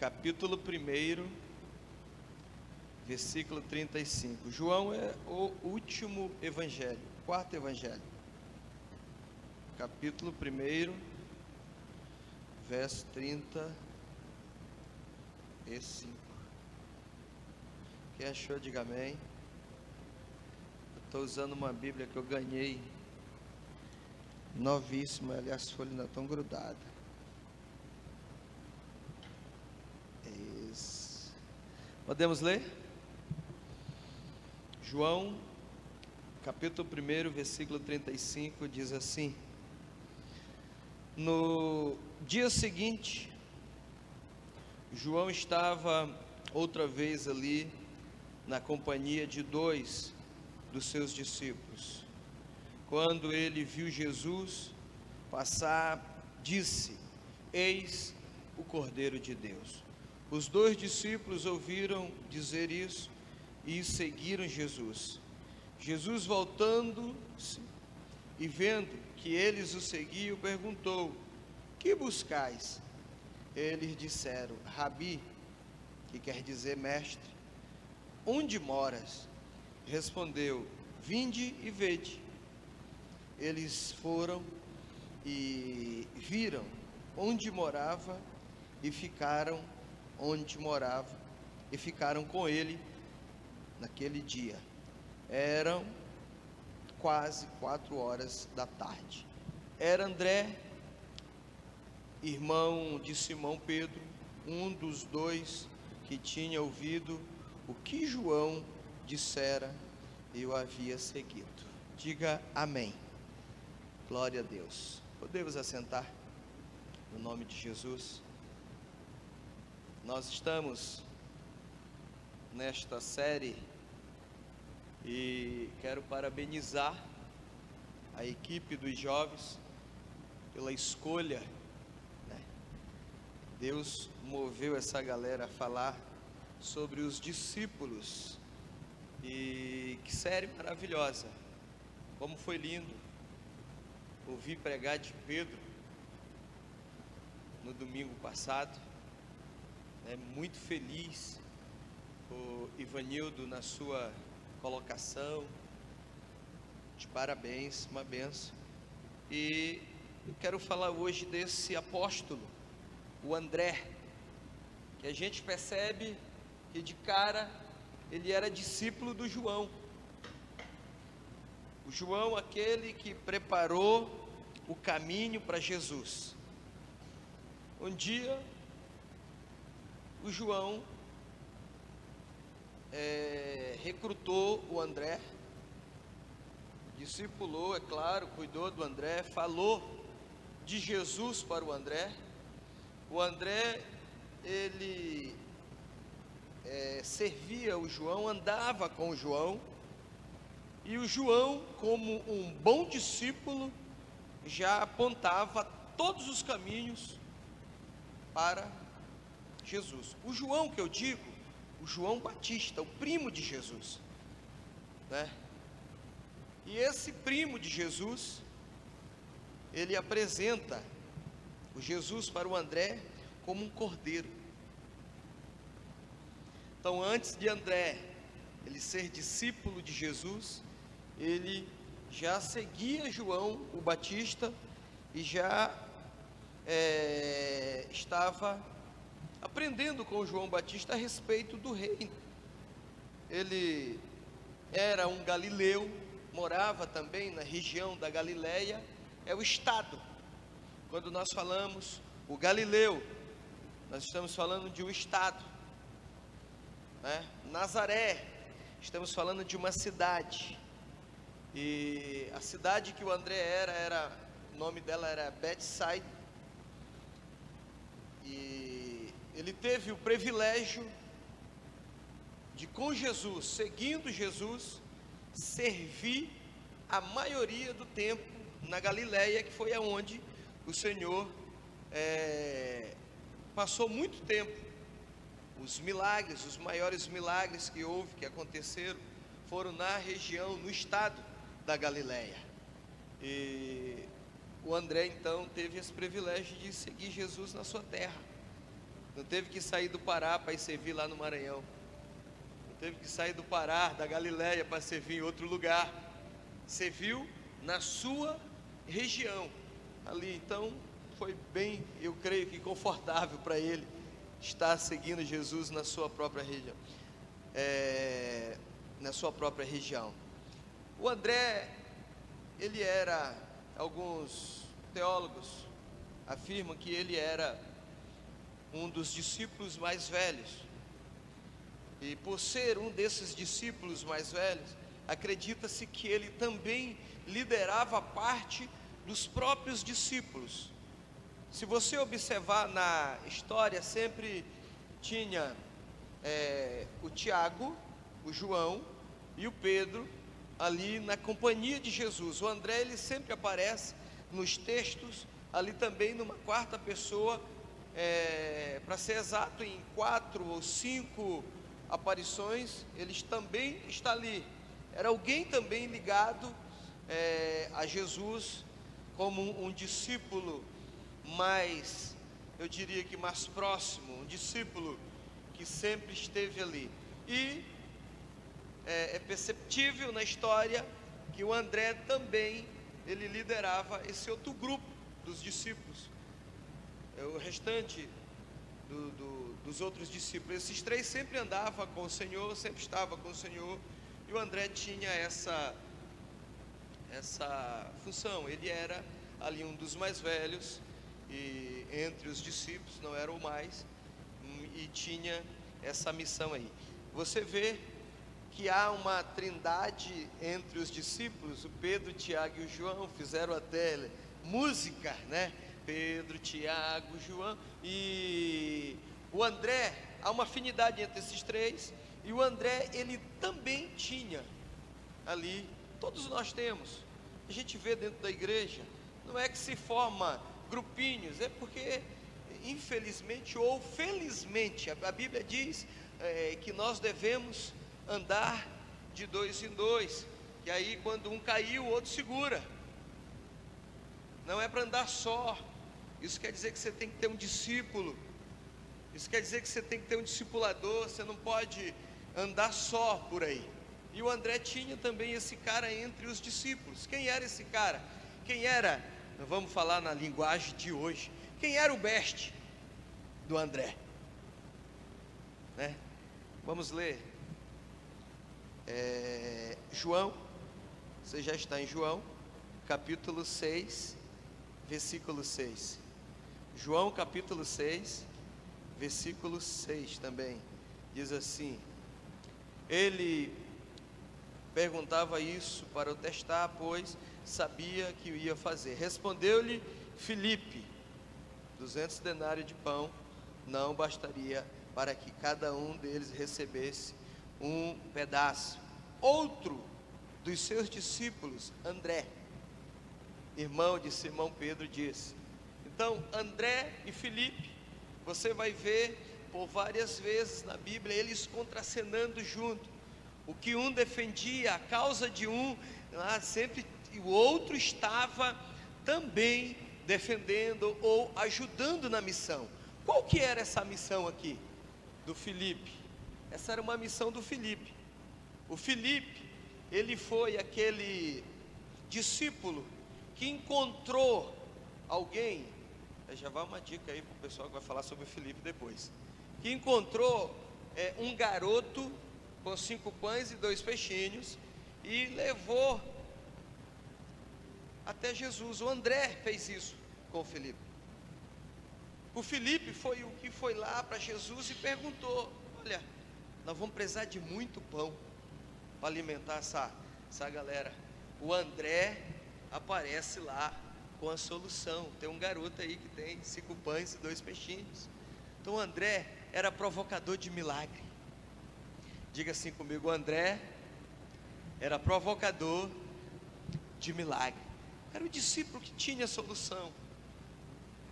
capítulo 1, versículo 35. João é o último evangelho, quarto evangelho. Capítulo 1, verso 35. Quem achou, diga amém. Estou usando uma Bíblia que eu ganhei, novíssima, aliás, as folhas ainda estão grudadas. Isso. Podemos ler? João, capítulo 1, versículo 35, diz assim: No dia seguinte, João estava outra vez ali, na companhia de dois dos seus discípulos. Quando ele viu Jesus passar, disse: Eis o Cordeiro de Deus. Os dois discípulos ouviram dizer isso e seguiram Jesus. Jesus, voltando-se e vendo que eles o seguiam, perguntou: Que buscais? Eles disseram: Rabi, que quer dizer mestre, onde moras? Respondeu: Vinde e vede. Eles foram e viram onde morava e ficaram onde morava e ficaram com ele naquele dia. Eram quase 4 horas da tarde. Era André, irmão de Simão Pedro, um dos dois que tinha ouvido o que João dissera e o havia seguido. Diga amém. Glória a Deus. Podemos assentar no nome de Jesus. Nós estamos nesta série e quero parabenizar a equipe dos jovens pela escolha, né? Deus moveu essa galera a falar sobre os discípulos, e que série maravilhosa. Como foi lindo ouvir pregar de Pedro no domingo passado. Muito feliz o Ivanildo na sua colocação, de parabéns, uma benção. E eu quero falar hoje desse apóstolo, o André, que a gente percebe que de cara ele era discípulo do João. O João, aquele que preparou o caminho para Jesus. Um dia, o João recrutou o André, discipulou, é claro, cuidou do André, falou de Jesus para o André. O André, ele servia o João, andava com o João, e o João, como um bom discípulo, já apontava todos os caminhos para Jesus. O João que eu digo, o João Batista, o primo de Jesus, né? E esse primo de Jesus, ele apresenta o Jesus para o André como um cordeiro. Então, antes de André ele ser discípulo de Jesus, ele já seguia João o Batista e já estava aprendendo com João Batista a respeito do reino. Ele era um galileu, morava também na região da Galileia, é o estado. Quando nós falamos o Galileu, nós estamos falando de um estado, né? Nazaré, estamos falando de uma cidade. E a cidade que o André o nome dela era Betsaida. E ele teve o privilégio de, com Jesus, seguindo Jesus, servir a maioria do tempo na Galileia, que foi aonde o Senhor passou muito tempo. Os milagres, os maiores milagres que houve, que aconteceram, foram na região, no estado da Galileia. E o André então teve esse privilégio de seguir Jesus na sua terra. Não teve que sair do Pará para ir servir lá no Maranhão. Não teve que sair do Pará, da Galileia, para servir em outro lugar. Serviu na sua região ali. Então foi bem, eu creio que confortável para ele estar seguindo Jesus na sua própria região. Na sua própria região. O André, ele era, alguns teólogos afirmam que ele era um dos discípulos mais velhos. E por ser um desses discípulos mais velhos, acredita-se que ele também liderava parte dos próprios discípulos. Se você observar na história, sempre tinha o Tiago, o João e o Pedro ali na companhia de Jesus. O André, ele sempre aparece nos textos ali também numa quarta pessoa, para ser exato, em 4 ou 5 aparições, ele também está ali. Era alguém também ligado a Jesus, como um discípulo mais, eu diria que mais próximo, um discípulo que sempre esteve ali. E é perceptível na história que o André também, ele liderava esse outro grupo dos discípulos, o restante dos outros discípulos. Esses 3 sempre andavam com o Senhor, sempre estavam com o Senhor, e o André tinha essa função. Ele era ali um dos mais velhos, e entre os discípulos, não era o mais, e tinha essa missão aí. Você vê que há uma trindade entre os discípulos. O Pedro, Tiago e o João fizeram até música, né? Pedro, Tiago, João e o André. Há uma afinidade entre esses 3, e o André, ele também tinha ali, todos nós temos, a gente vê dentro da igreja, não é que se forma grupinhos, é porque infelizmente ou felizmente a Bíblia diz que nós devemos andar de 2 em 2, e aí quando um cair, o outro segura. Não é para andar só. Isso quer dizer que você tem que ter um discípulo. Isso quer dizer que você tem que ter um discipulador. Você não pode andar só por aí. E o André tinha também esse cara entre os discípulos. Quem era esse cara? Quem era, vamos falar na linguagem de hoje, quem era o best do André? Né? Vamos ler João. Você já está em João, capítulo 6, versículo 6. João capítulo 6, versículo 6 também, diz assim: ele perguntava isso para o testar, pois sabia que o ia fazer. Respondeu-lhe Filipe: 200 denários de pão não bastaria para que cada um deles recebesse um pedaço. Outro dos seus discípulos, André, irmão de Simão Pedro, disse. Então, André e Filipe, você vai ver por várias vezes na Bíblia, eles contracenando junto. O que um defendia, a causa de um, sempre o outro estava também defendendo ou ajudando na missão. Qual que era essa missão aqui do Filipe? Essa era uma missão do Filipe. O Filipe, ele foi aquele discípulo que encontrou alguém. Já vai uma dica aí para o pessoal que vai falar sobre o Filipe depois. Que encontrou um garoto com 5 pães e 2 peixinhos e levou até Jesus. O André fez isso com o Filipe. O Filipe foi o que foi lá para Jesus e perguntou: olha, nós vamos precisar de muito pão para alimentar essa galera. O André aparece lá com a solução. Tem um garoto aí que tem 5 pães e 2 peixinhos. Então o André era provocador de milagre. Diga assim comigo: o André era provocador de milagre. Era o discípulo que tinha a solução.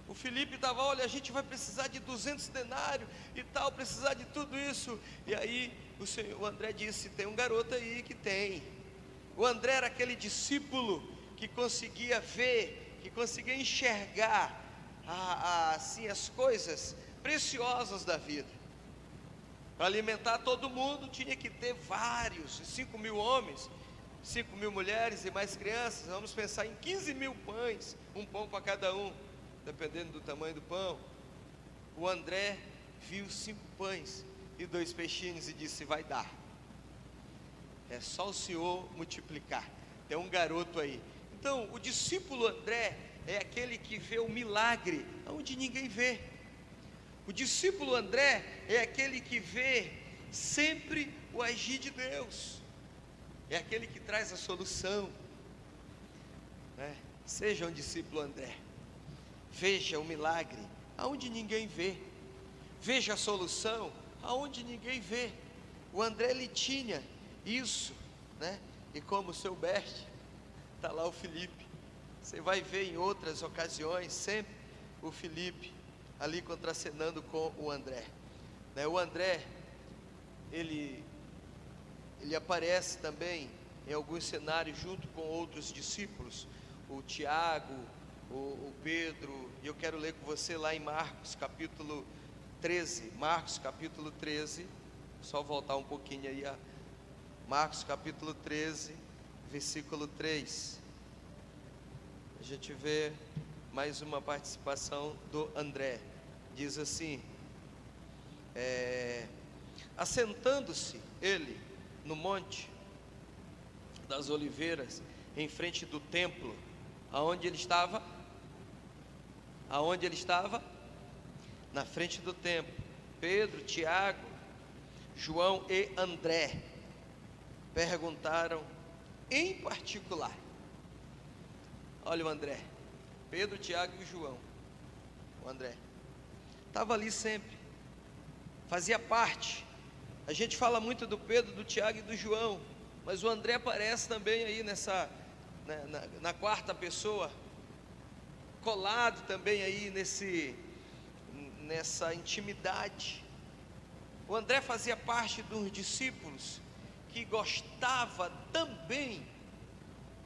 O Filipe estava: olha, a gente vai precisar de 200 denários e tal, precisar de tudo isso. E aí o André disse: tem um garoto aí que tem. O André era aquele discípulo que conseguia ver, que conseguia enxergar assim as coisas preciosas da vida. Para alimentar todo mundo tinha que ter vários, 5.000 homens, 5.000 mulheres e mais crianças. Vamos pensar em 15.000 pães, um pão para cada um, dependendo do tamanho do pão. O André viu 5 pães e 2 peixinhos e disse: vai dar, é só o Senhor multiplicar. Tem um garoto aí. Então o discípulo André é aquele que vê o milagre onde ninguém vê. O discípulo André é aquele que vê sempre o agir de Deus, é aquele que traz a solução, né? Seja um discípulo André, veja o milagre aonde ninguém vê, veja a solução aonde ninguém vê. O André, ele tinha isso, né? E como soubeste, está lá o Felipe. Você vai ver em outras ocasiões sempre o Felipe ali contracenando com o André, né? O André, ele aparece também em alguns cenários junto com outros discípulos, o Tiago, o Pedro, e eu quero ler com você lá em Marcos capítulo 13, só voltar um pouquinho aí, Marcos capítulo 13, versículo 3, a gente vê mais uma participação do André. Diz assim: assentando-se ele no monte das oliveiras, em frente do templo, aonde ele estava? Na frente do templo, Pedro, Tiago, João e André perguntaram em particular. Olha o André, Pedro, Tiago e João. O André estava ali sempre, fazia parte. A gente fala muito do Pedro, do Tiago e do João, mas o André aparece também aí na quarta pessoa, colado também aí nessa intimidade. O André fazia parte dos discípulos que gostava também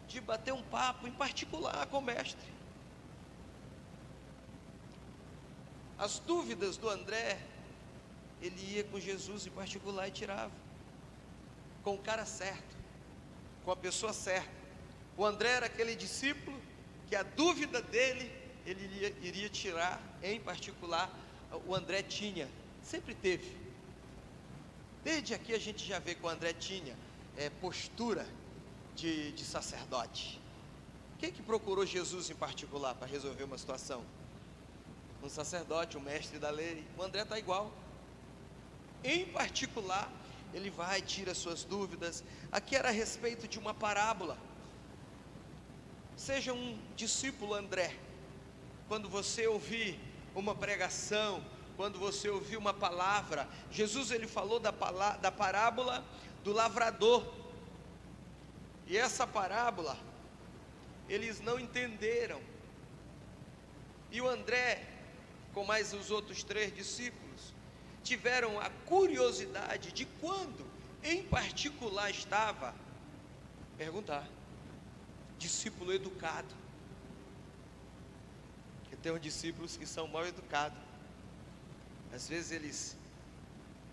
de bater um papo em particular com o mestre. As dúvidas do André, ele ia com Jesus em particular e tirava, com o cara certo, com a pessoa certa. O André era aquele discípulo que a dúvida dele, ele iria tirar em particular. O André tinha, sempre teve, desde aqui a gente já vê que o André tinha postura de sacerdote. Quem que procurou Jesus em particular para resolver uma situação? Um sacerdote, um mestre da lei. O André está igual. Em particular, ele vai, tira suas dúvidas. Aqui era a respeito de uma parábola. Seja um discípulo André, quando você ouvir uma pregação, quando você ouvir uma palavra, Jesus, ele falou da parábola do lavrador, e essa parábola, eles não entenderam, e o André, com mais os outros 3 discípulos, tiveram a curiosidade de quando, em particular, estava, perguntar. Discípulo educado, porque tem uns discípulos que são mal educados, às vezes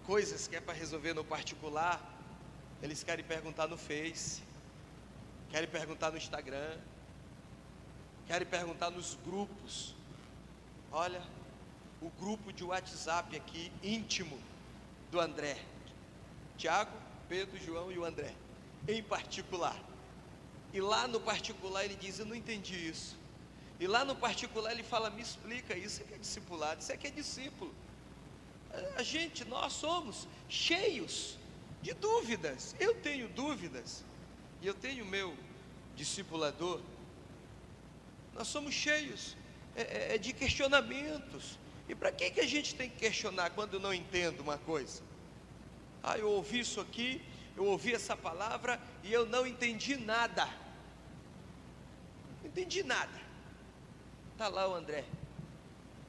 coisas que é para resolver no particular, eles querem perguntar no Face, querem perguntar no Instagram, querem perguntar nos grupos. Olha, o grupo de WhatsApp aqui, íntimo do André, Tiago, Pedro, João e o André, em particular. E lá no particular ele diz: eu não entendi isso. E lá no particular ele fala: me explica isso. Isso aqui é discipulado, isso aqui é discípulo. Nós somos cheios de dúvidas. Eu tenho dúvidas, e eu tenho meu discipulador. Nós somos cheios de questionamentos. E para que a gente tem que questionar quando não entendo uma coisa? Eu ouvi isso aqui, eu ouvi essa palavra e eu não entendi nada. Não entendi nada. Está lá o André,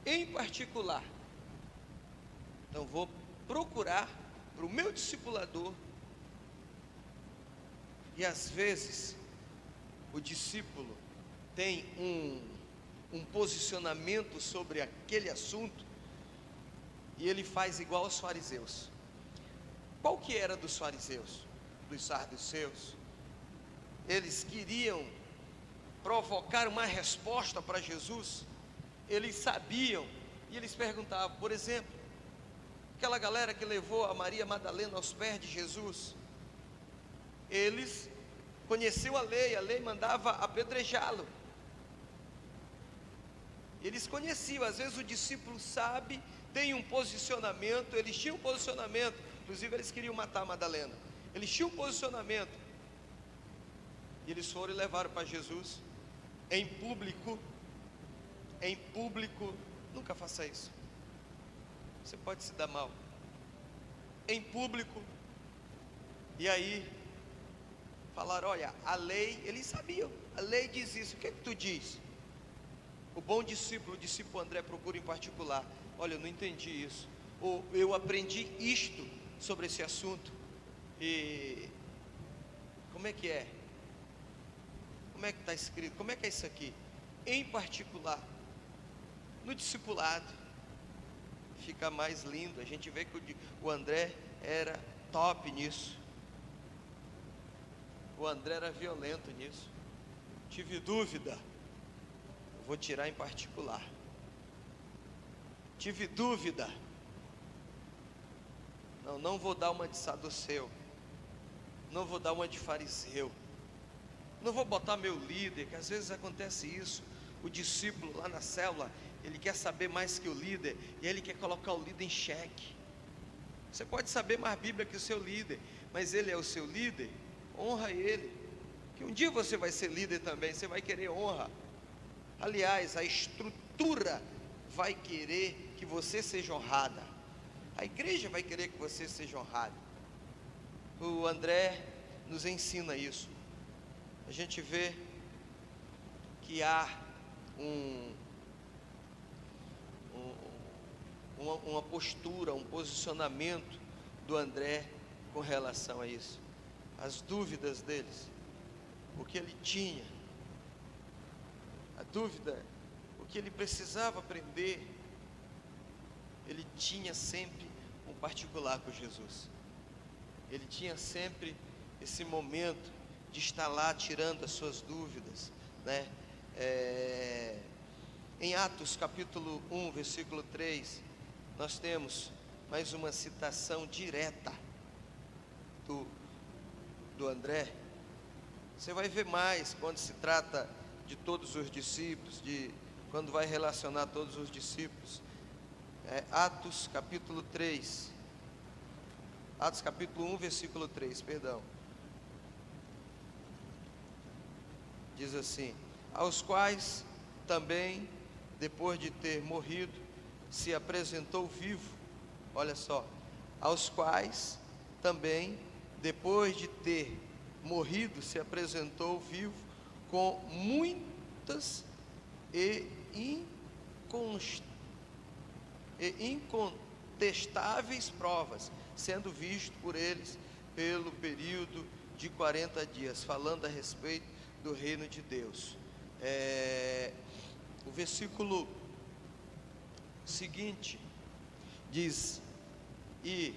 em particular. Então vou procurar para o meu discipulador. E às vezes o discípulo tem um posicionamento sobre aquele assunto e ele faz igual aos fariseus. Qual que era dos fariseus, dos saduceus? Eles queriam provocar uma resposta para Jesus. Eles sabiam, e eles perguntavam, por exemplo, aquela galera que levou a Maria Madalena aos pés de Jesus, eles conheciam a lei mandava apedrejá-lo. Eles conheciam, às vezes o discípulo sabe, tem um posicionamento, eles tinham um posicionamento, inclusive eles queriam matar a Madalena, eles tinham um posicionamento, e eles foram e levaram para Jesus, em público, nunca faça isso, você pode se dar mal, em público, e aí, falaram, olha, a lei, eles sabiam, a lei diz isso, o que é que tu diz? O bom discípulo, o discípulo André procura em particular, olha, eu não entendi isso, ou eu aprendi isto sobre esse assunto, e como é que é? Como é que está escrito? Como é que é isso aqui? Em particular, no discipulado, fica mais lindo, a gente vê que o André era top nisso, o André era violento nisso, tive dúvida, vou tirar em particular, tive dúvida, não vou dar uma de saduceu, não vou dar uma de fariseu, não vou botar meu líder, que às vezes acontece isso, o discípulo lá na célula, ele quer saber mais que o líder, e ele quer colocar o líder em xeque. Você pode saber mais Bíblia que o seu líder, mas ele é o seu líder, honra ele, que um dia você vai ser líder também, você vai querer honra. Aliás, a estrutura vai querer que você seja honrada, a igreja vai querer que você seja honrado. O André nos ensina isso. A gente vê que há uma postura, um posicionamento do André com relação a isso, as dúvidas deles, o que ele tinha, a dúvida, o que ele precisava aprender, ele tinha sempre um particular com Jesus, ele tinha sempre esse momento de estar lá tirando as suas dúvidas, né? Em Atos capítulo 1, versículo 3, nós temos mais uma citação direta do André. Você vai ver mais quando se trata de todos os discípulos, quando vai relacionar todos os discípulos. Atos capítulo 3, Atos capítulo 1, versículo 3, perdão. Diz assim: aos quais também, depois de ter morrido, se apresentou vivo. Olha só, aos quais também, depois de ter morrido, se apresentou vivo com muitas e incontestáveis provas, sendo visto por eles pelo período de 40 dias, falando a respeito do reino de Deus. O versículo seguinte diz: e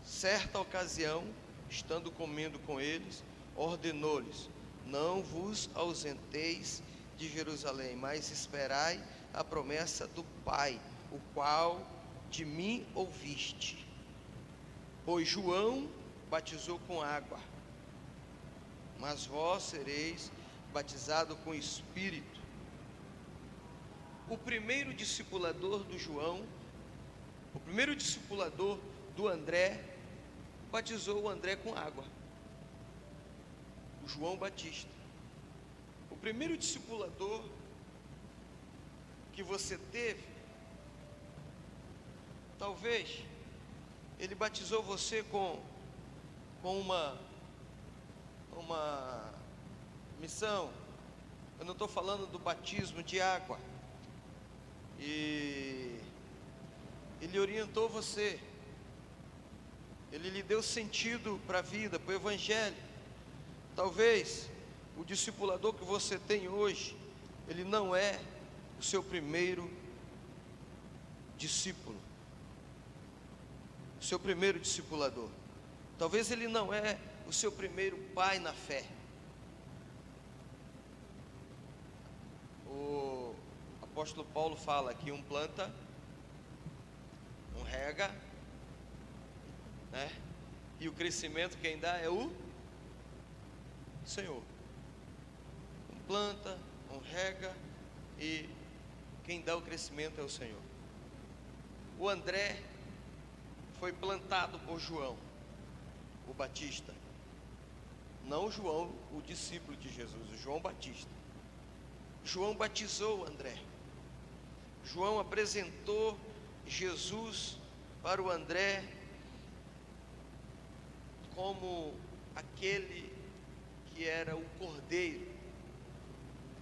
certa ocasião, estando comendo com eles, ordenou-lhes: não vos ausenteis de Jerusalém, mas esperai a promessa do Pai, o qual de mim ouviste. Pois João batizou com água, mas vós sereis batizado com Espírito. O primeiro discipulador do João, o primeiro discipulador do André, batizou o André com água, o João Batista. O primeiro discipulador que você teve, talvez ele batizou você com uma missão. Eu não estou falando do batismo de água, e ele orientou você, ele lhe deu sentido para a vida, para o evangelho. Talvez o discipulador que você tem hoje, ele não é o seu primeiro discípulo, o seu primeiro discipulador. Talvez ele não é o seu primeiro pai na fé. O apóstolo Paulo fala que um planta, um rega, né? E o crescimento quem dá é o Senhor. Um planta, um rega, e quem dá o crescimento é o Senhor. O André foi plantado por João, o Batista. Não João, o discípulo de Jesus, o João Batista. João batizou o André. João apresentou Jesus para o André como aquele que era o Cordeiro.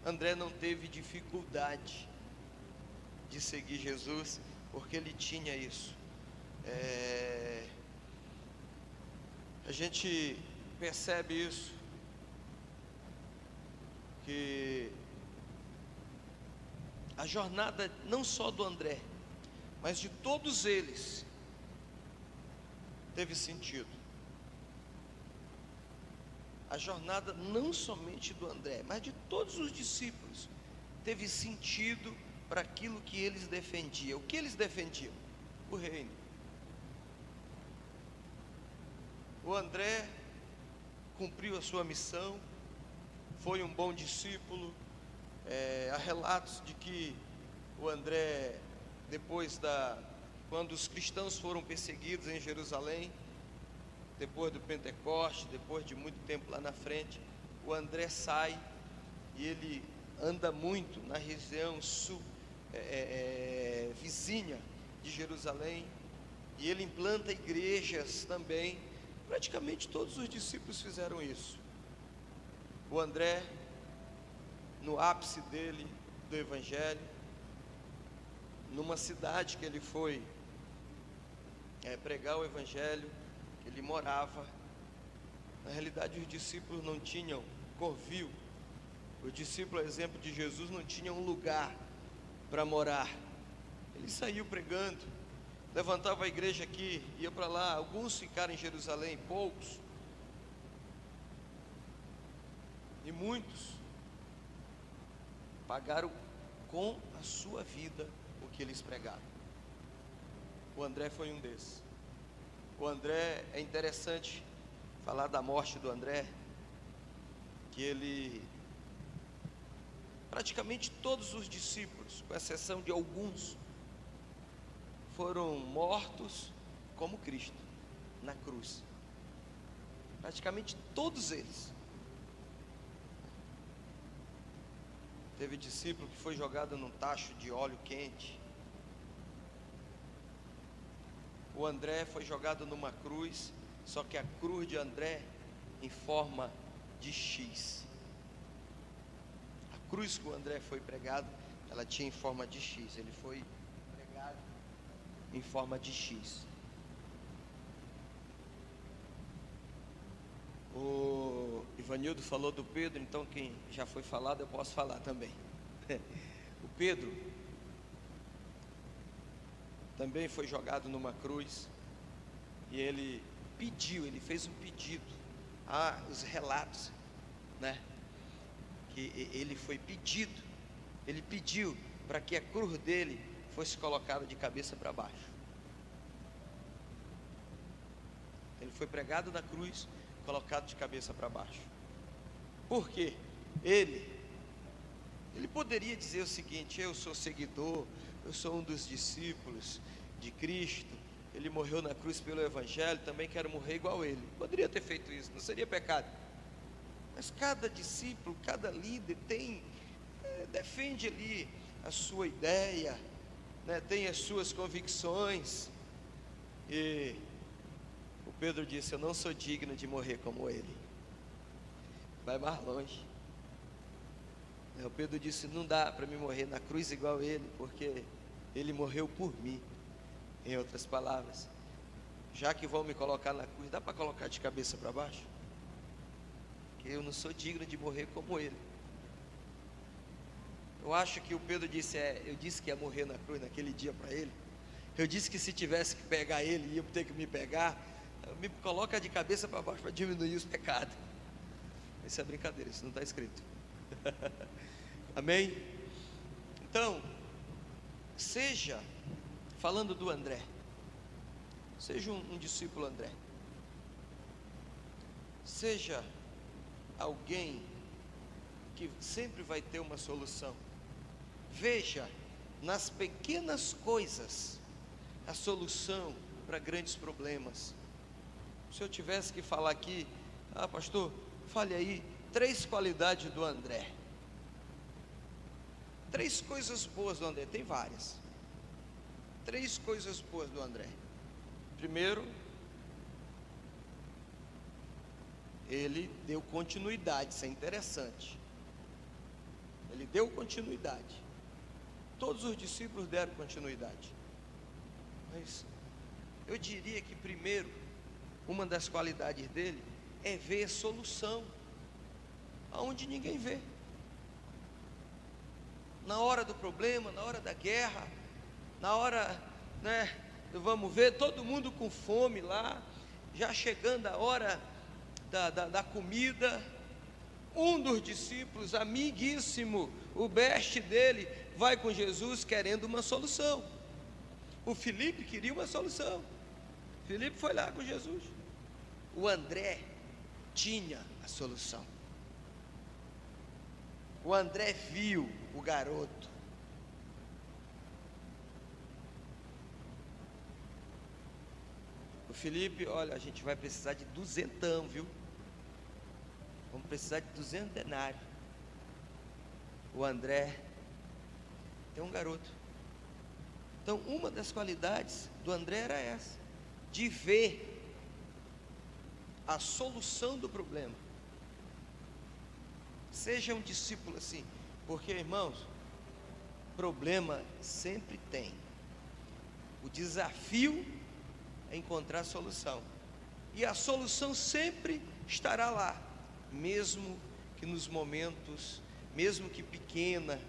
André não teve dificuldade de seguir Jesus, porque ele tinha isso. A gente percebe isso, que a jornada não só do André, mas de todos eles, teve sentido. A jornada não somente do André, mas de todos os discípulos, teve sentido para aquilo que eles defendiam. O que eles defendiam? O reino. O André cumpriu a sua missão, foi um bom discípulo. Há relatos de que o André, quando os cristãos foram perseguidos em Jerusalém, depois do Pentecoste, depois de muito tempo lá na frente, o André sai e ele anda muito na região vizinha de Jerusalém, e ele implanta igrejas também. Praticamente todos os discípulos fizeram isso. O André, no ápice dele, do Evangelho, numa cidade que ele foi pregar o Evangelho, ele morava. Na realidade, os discípulos não tinham covil. Os discípulos, exemplo de Jesus, não tinham um lugar para morar. Ele saiu pregando, levantava a igreja aqui, ia para lá. Alguns ficaram em Jerusalém, poucos, e muitos pagaram com a sua vida o que eles pregaram. O André foi um desses. O André, é interessante falar da morte do André, que ele, praticamente todos os discípulos, com exceção de alguns, foram mortos como Cristo, na cruz. Praticamente todos eles. Teve discípulo que foi jogado num tacho de óleo quente. O André foi jogado numa cruz, só que a cruz de André em forma de X. A cruz que o André foi pregado, ela tinha em forma de X. Ele foi pregado em forma de X. O Ivanildo falou do Pedro, então quem já foi falado eu posso falar também. O Pedro também foi jogado numa cruz, e ele fez um pedido. Há os relatos, né, que ele foi pedido, ele pediu para que a cruz dele fosse colocada de cabeça para baixo. Ele foi pregado na cruz, colocado de cabeça para baixo. Por quê? Ele poderia dizer o seguinte: eu sou seguidor, eu sou um dos discípulos de Cristo, ele morreu na cruz pelo Evangelho, também quero morrer igual ele. Poderia ter feito isso, não seria pecado. Mas cada discípulo, cada líder defende ali a sua ideia, né, tem as suas convicções. E o Pedro disse: eu não sou digno de morrer como ele. Vai mais longe. O Pedro disse: não dá para me morrer na cruz igual ele, porque ele morreu por mim. Em outras palavras, já que vão me colocar na cruz, dá para colocar de cabeça para baixo? Porque eu não sou digno de morrer como ele. Eu acho que o Pedro disse: eu disse que ia morrer na cruz naquele dia para ele, Eu disse que se tivesse que pegar ele, ia ter que me pegar. Me coloca de cabeça para baixo para diminuir os pecados. Isso é brincadeira, isso não está escrito. Amém? Então, seja, falando do André, seja um discípulo André, seja alguém que sempre vai ter uma solução. Veja nas pequenas coisas a solução para grandes problemas. Se eu tivesse que falar aqui, pastor, fale aí 3 qualidades do André, 3 coisas boas do André. Tem várias. 3 coisas boas do André. Primeiro, ele deu continuidade. Isso é interessante. Ele deu continuidade. Todos os discípulos deram continuidade. Mas eu diria que primeiro, uma das qualidades dele é ver a solução aonde ninguém vê. Na hora do problema, na hora da guerra, na hora, vamos ver, todo mundo com fome lá, já chegando a hora da comida. Um dos discípulos, amiguíssimo, o best dele, vai com Jesus querendo uma solução. O Filipe queria uma solução. Filipe foi lá com Jesus. O André tinha a solução. O André viu o garoto. O Filipe, olha, a gente vai precisar de 200, viu? Vamos precisar de 200 denários. O André tem um garoto. Então, uma das qualidades do André era essa, de ver a solução do problema. Seja um discípulo assim, porque, irmãos, problema sempre tem. O desafio é encontrar a solução. E a solução sempre estará lá, mesmo que nos momentos, mesmo que pequena.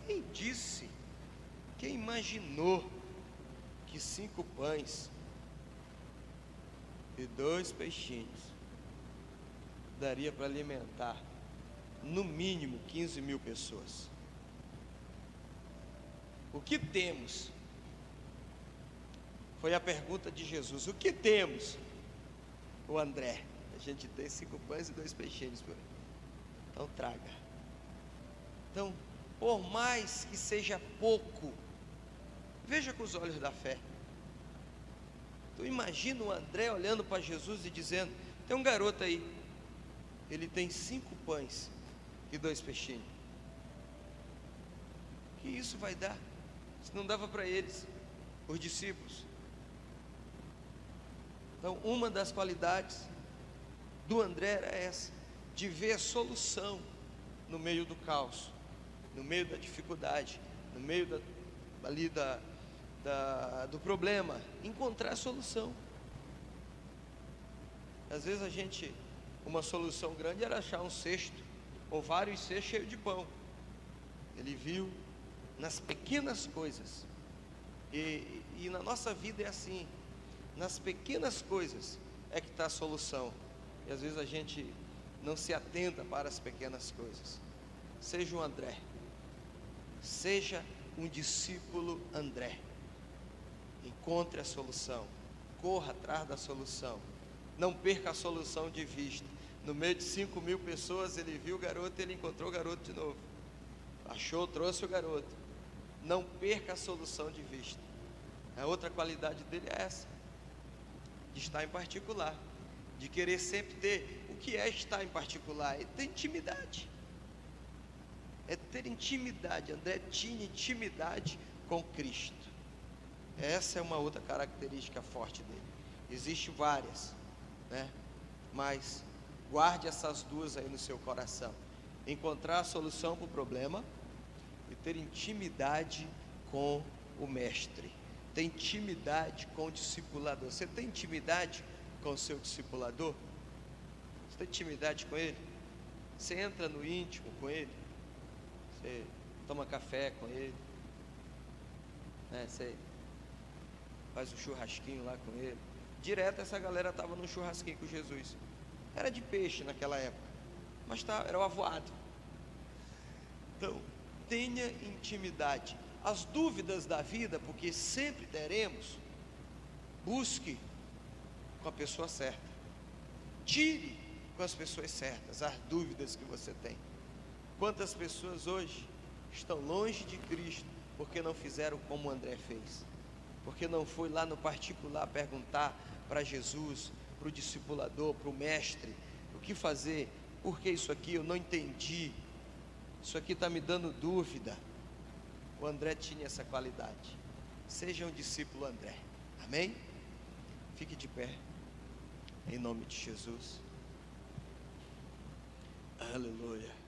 Quem disse, quem imaginou que 5 pães e 2 peixinhos daria para alimentar no mínimo 15 mil pessoas? O que temos? Foi a pergunta de Jesus. O que temos? O André, a gente tem 5 pães e 2 peixinhos por aí. Então traga. Então, por mais que seja pouco, veja com os olhos da fé. Tu imagina o André olhando para Jesus e dizendo: tem um garoto aí, ele tem 5 pães e 2 peixinhos. O que isso vai dar? Se não dava para eles, os discípulos. Então, uma das qualidades do André era essa, de ver a solução no meio do caos, no meio da dificuldade, no meio do problema, encontrar a solução. Às vezes uma solução grande era achar um cesto, ou vários cestos cheios de pão. Ele viu nas pequenas coisas, e na nossa vida é assim, nas pequenas coisas é que está a solução, e às vezes a gente não se atenta para as pequenas coisas. Seja um André, seja um discípulo André, encontre a solução, corra atrás da solução, não perca a solução de vista. No meio de 5 mil pessoas, ele viu o garoto, ele encontrou o garoto de novo, achou, trouxe o garoto. Não perca a solução de vista. A outra qualidade dele é essa, de estar em particular, de querer sempre ter. O que é estar em particular? É ter intimidade, é ter intimidade. André tinha intimidade com Cristo. Essa é uma outra característica forte dele. Existem várias, mas guarde essas duas aí no seu coração: encontrar a solução para o problema e ter intimidade com o mestre, ter intimidade com o discipulador. Você tem intimidade com o seu discipulador? Você tem intimidade com ele? Você entra no íntimo com ele? Você toma café com ele? né? Você faz um churrasquinho lá com ele. Direto essa galera estava no churrasquinho com Jesus. Era de peixe naquela época, mas era o avoado. Então, tenha intimidade. As dúvidas da vida, porque sempre teremos, busque com a pessoa certa. Tire com as pessoas certas as dúvidas que você tem. Quantas pessoas hoje estão longe de Cristo porque não fizeram como André fez? Porque não foi lá no particular perguntar para Jesus, para o discipulador, para o mestre, o que fazer? Por que isso aqui? Eu não entendi. Isso aqui está me dando dúvida. O André tinha essa qualidade. Seja um discípulo André. Amém? Fique de pé. Em nome de Jesus. Aleluia.